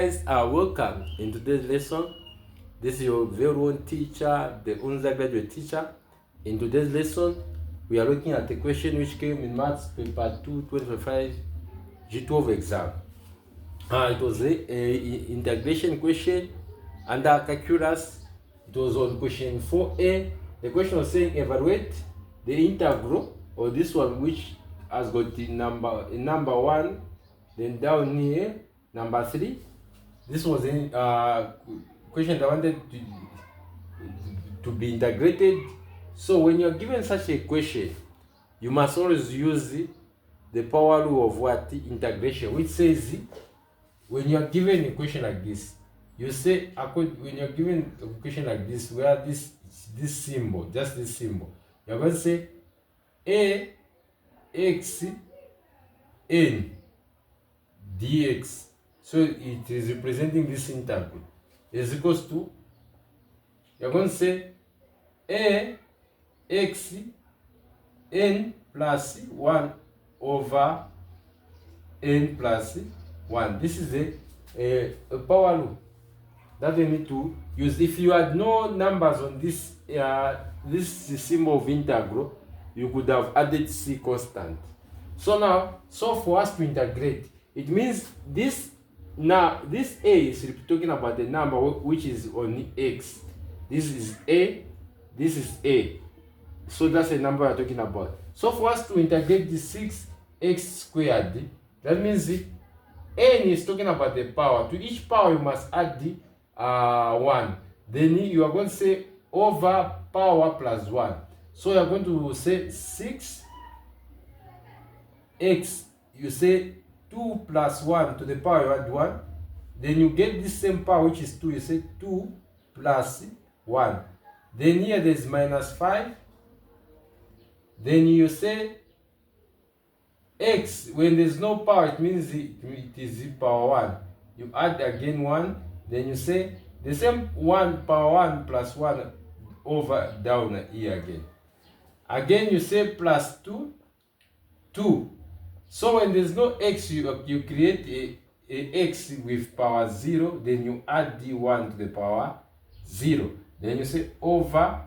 Guys are welcome in today's lesson. This is your very own teacher, the undergraduate teacher. In today's lesson, we are looking at a question which came in Maths Paper 2 2025 G12 exam. It was a integration question under calculus. It was on question 4A. The question was saying evaluate the integral, or this one which has got the number 1, then down here number 3. This was a question that wanted to be integrated. So when you're given such a question, you must always use the power rule of what? Integration, which says when you're given a question like this, you say, when you're given a question like this, where this symbol, just this symbol, you're going to say a x n dx. So it is representing this integral is equals to, you're going to say a x n plus 1 over n plus 1. This is a power rule that we need to use. If you had no numbers on this this symbol of integral, you could have added c constant. So for us to integrate, it means this a is talking about the number which is on x. This is a, this is a. So that's the number we're talking about. So for us to integrate the 6x squared, that means n is talking about the power. To each power you must add the 1. Then you are going to say over power plus 1. So you are going to say 6x, you say 2 plus 1 to the power you add 1. Then you get this same power which is 2, you say 2 plus 1. Then here there is minus 5. Then you say x, when there is no power, it means it is power 1. You add again 1. Then you say the same 1 power 1 plus 1 over down here again. Again you say plus 2, 2. So when there's no x, you create a x with power 0, then you add the 1 to the power 0. Then you say over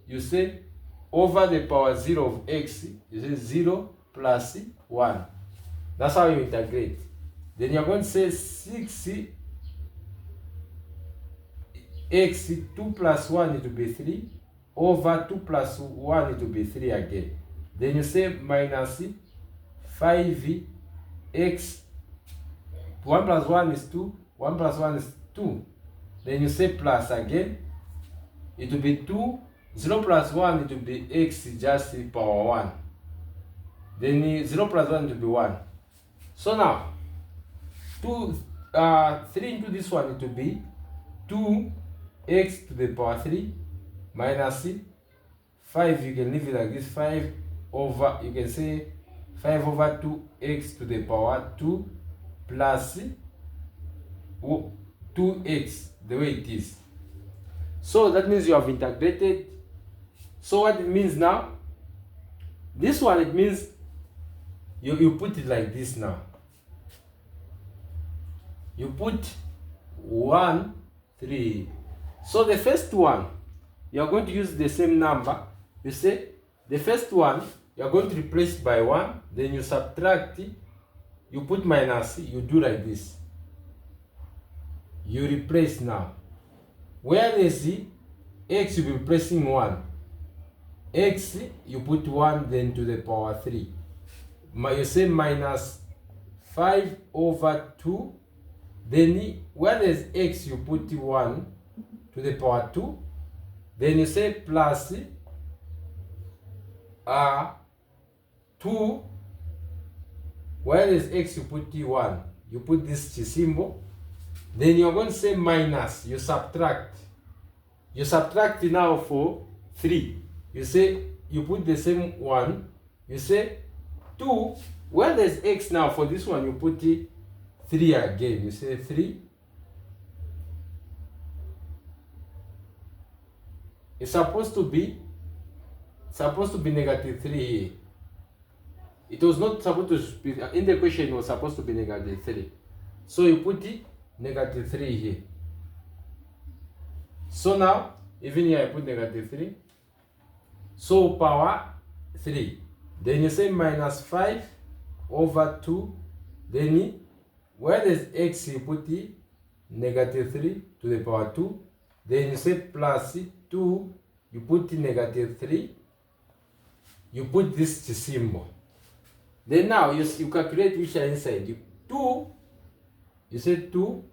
the power 0 of x, you say 0 plus 1. That's how you integrate. Then you're going to say 6x, 2 plus 1 it will be 3, over 2 plus 1 it will be 3 again. Then you say minus 5x, 1 plus 1 is 2, 1 plus 1 is 2. Then you say plus again, it will be 2, 0 plus 1 it will be x just power 1. Then 0 plus 1 it will be 1. So now, 3 into this one it will be 2x to the power 3 minus 5, you can leave it like this, 5 over, you can say 5 over 2x to the power 2 plus 2x, the way it is. So that means you have integrated. So what it means now, this one, it means you put it like this now. You put 1, 3. So the first one, you are going to use the same number. You say the first one, you are going to replace by 1, then you subtract, you put minus, you do like this. You replace now. Where there's x, you will be replacing 1. X, you put 1, then to the power 3. You say minus 5 over 2. Then where there's x, you put 1 to the power 2. Then you say plus 2. Where there's x, you put 1. You put this symbol. Then you're going to say minus. You subtract. You subtract now for 3. You say, you put the same 1. You say 2. Where there's x now, for this one, you put 3 again. You say 3. It's supposed to be negative 3 here. It was not supposed to be, in the question it was supposed to be negative 3. So you put negative 3 here. So now, even here I put negative 3. So power 3. Then you say minus 5 over 2. Then where there's x, you put the negative 3 to the power 2. Then you say plus 2, you put the negative 3. You put this symbol. Then now you calculate which are inside. You say 2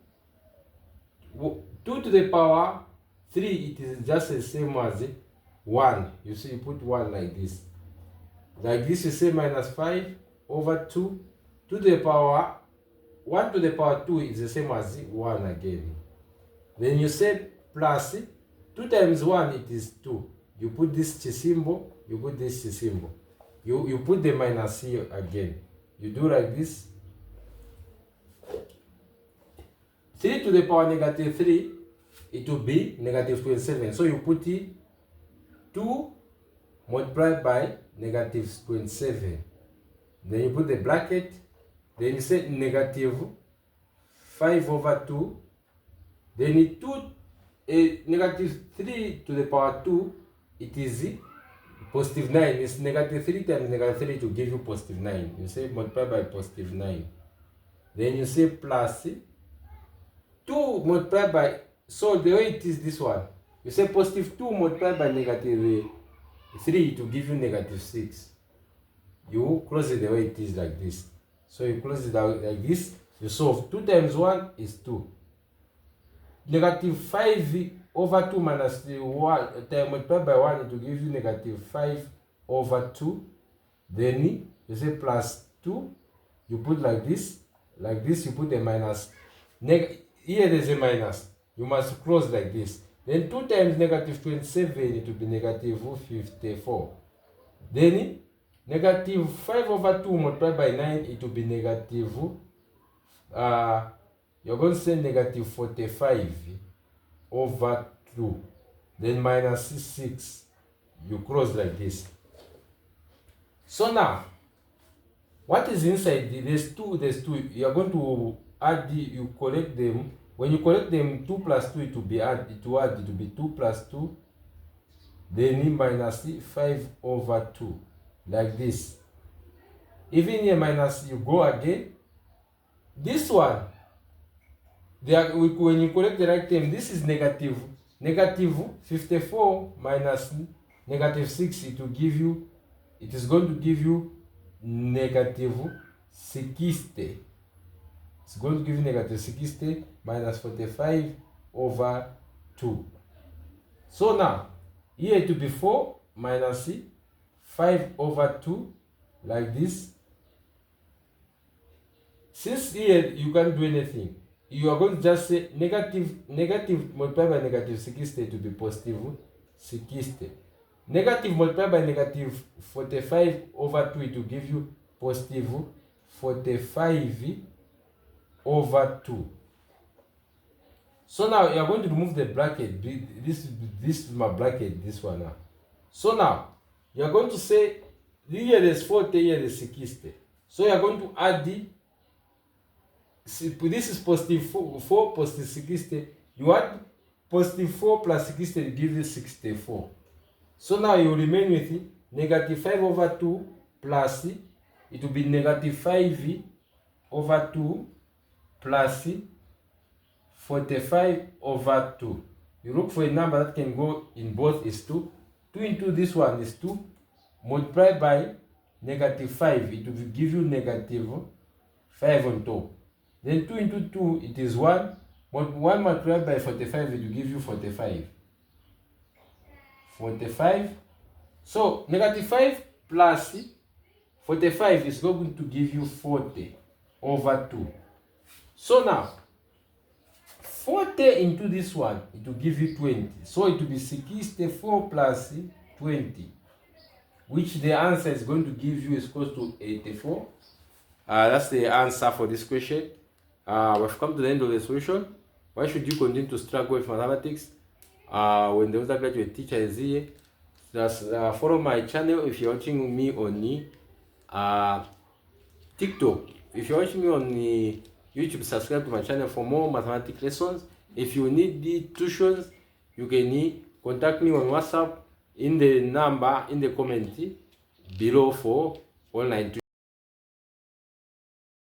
to the power 3, it is just the same as 1. You see, you put 1 like this. Like this, you say minus 5 over 2 to the power 1 to the power 2 is the same as 1 again. Then you say plus 2 times 1, it is 2. You put this symbol, you put this symbol. You put the minus here again. You do like this. 3 to the power negative 3, it will be negative 27. So you put it 2 multiplied by negative 27. Then you put the bracket. Then you say negative 5 over 2. Then negative 3 to the power 2, it is positive 9. It's negative 3 times negative 3 to give you positive 9. You say multiply by positive 9. Then you say plus 2 multiplied by, so the way it is this one. You say positive 2 multiplied by negative 3 to give you negative 6. You close it the way it is like this. So you close it out like this. You solve 2 times 1 is 2. Negative 5 over 2 minus 1 multiplied by 1, it will give you negative 5 over 2. Then you say plus 2. You put like this. Like this, you put a minus. Here there's a minus. You must close like this. Then 2 times negative 27, it will be negative 54. Then negative 5 over 2 multiplied by 9, it will be negative, you're going to say negative 45 over 2. Then minus 6. You close like this. So now, what is inside? There's 2. You are going to add you collect them. When you collect them, 2 plus 2, it will be it will be 2 plus 2. Then minus 5 over 2. Like this. Even here minus, you go again. This one, when you collect the right term, this is negative 54 minus negative 6. It is going to give you negative 60. It's going to give you negative 60 minus 45 over 2. So now, here it will be 4 minus 5 over 2, like this. Since here you can't do anything, you are going to just say negative multiplied by negative 60 to be positive 60. Negative multiplied by negative 45 over 2, it will give you positive 45 over 2. So now you are going to remove the bracket. This is my bracket, this one now. So now you are going to say here is 40, here is 60. So you are going to add this is positive 4 positive 60. You add positive 4 plus 60 to give you 64. So now you remain with negative 5 over 2 plus it will be negative 5 over 2 plus 45 over 2. You look for a number that can go in both is 2. 2 into this one is 2. Multiplied by negative 5, it will give you negative 5 on top. Then 2 into 2, it is 1. 1 multiplied by 45, it will give you 45. 45. So negative 5 plus 45 is going to give you 40 over 2. So now, 40 into this one, it will give you 20. So it will be 64 plus 20, which the answer is going to give you is close to 84. That's the answer for this question. We've come to the end of the solution. Why should you continue to struggle with mathematics when the undergraduate teacher is here? Just follow my channel if you're watching me on TikTok. If you're watching me on YouTube, subscribe to my channel for more mathematics lessons. If you need the tuitions, you can contact me on WhatsApp in the number in the comment below for online tuition.